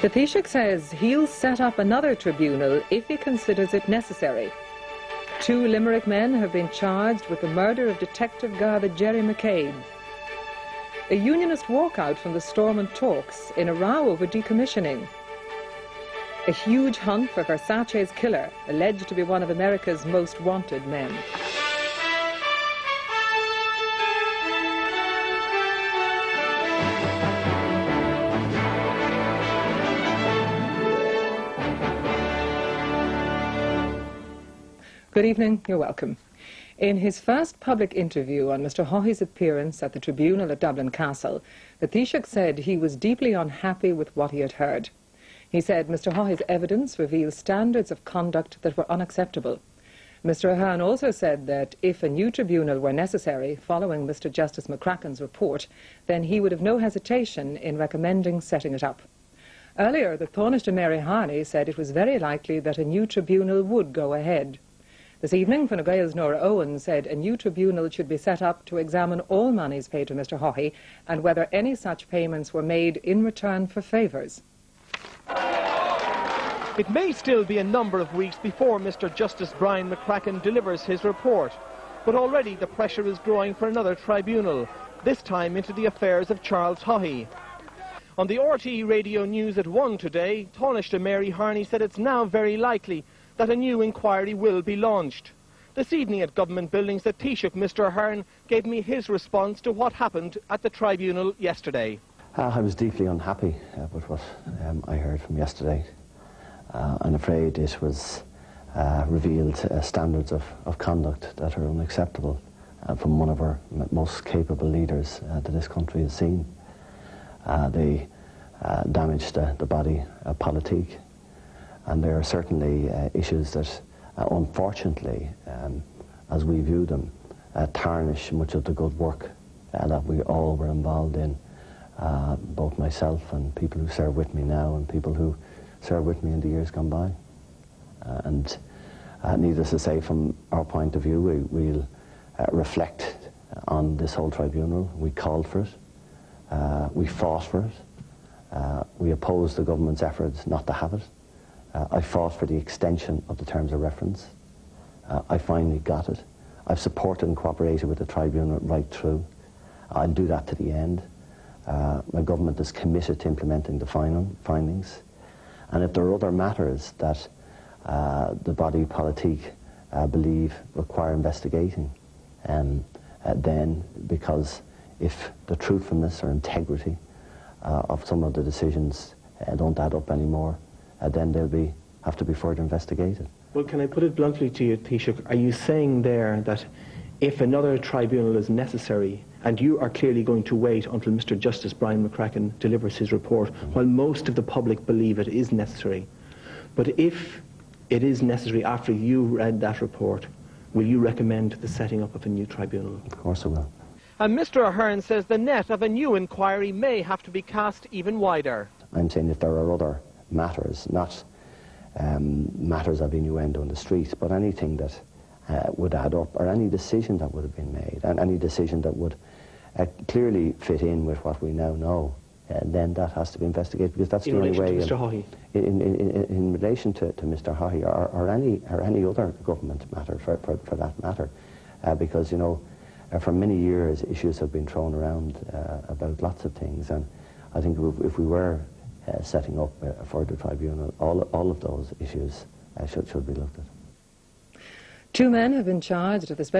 The Taoiseach says he'll set up another tribunal if he considers it necessary. 2 Limerick men have been charged with the murder of Detective Garda Jerry McCabe. A unionist walkout from the Stormont talks in a row over decommissioning. A huge hunt for Versace's killer, alleged to be one of America's most wanted men. Good evening, you're welcome. In his first public interview on Mr Haughey's appearance at the tribunal at Dublin Castle, the Taoiseach said he was deeply unhappy with what he had heard. He said Mr Haughey's evidence reveals standards of conduct that were unacceptable. Mr Ahern also said that if a new tribunal were necessary following Mr Justice McCracken's report, then he would have no hesitation in recommending setting it up. Earlier, the Taoiseach Mary Harney said it was very likely that a new tribunal would go ahead. This evening, Fine Gael's Nora Owen said a new tribunal should be set up to examine all monies paid to Mr Haughey and whether any such payments were made in return for favours. It may still be a number of weeks before Mr Justice Brian McCracken delivers his report, but already the pressure is growing for another tribunal, this time into the affairs of Charles Haughey. On the RTE radio news at 1 today, Taoiseach Mary Harney said it's now very likely that a new inquiry will be launched. This evening at Government Buildings, the Taoiseach, Mr Ahern, gave me his response to what happened at the tribunal yesterday. I was deeply unhappy with what I heard from yesterday. I'm afraid it was revealed standards of conduct that are unacceptable from one of our most capable leaders that this country has seen. They damaged the body politic. And there are certainly issues that, unfortunately, as we view them, tarnish much of the good work that we all were involved in, both myself and people who serve with me now and people who served with me in the years gone by. And needless to say, from our point of view, we'll reflect on this whole tribunal. We called for it, we fought for it, we opposed the government's efforts not to have it. I fought for the extension of the terms of reference. I finally got it. I've supported and cooperated with the tribunal right through. I'll do that to the end. My government is committed to implementing the findings. And if there are other matters that the body politique believe require investigating, then because if the truthfulness or integrity of some of the decisions don't add up anymore, then they'll have to be further investigated. Well, can I put it bluntly to you, Taoiseach, are you saying there that if another tribunal is necessary, and you are clearly going to wait until Mr Justice Brian McCracken delivers his report, while most of the public believe it is necessary, but if it is necessary after you read that report, will you recommend the setting up of a new tribunal? Of course I will. And Mr Ahern says the net of a new inquiry may have to be cast even wider. I'm saying if there are other matters, not matters of innuendo on the street, but anything that would add up, or any decision that would have been made, and any decision that would clearly fit in with what we now know, then that has to be investigated, because that's the only way. In relation to Mr Haughey? In relation to Mr Haughey, or any other government matter, for that matter, because, you know, for many years issues have been thrown around about lots of things, and I think if we were setting up a further tribunal, all of those issues should be looked at. 2 men have been charged at the special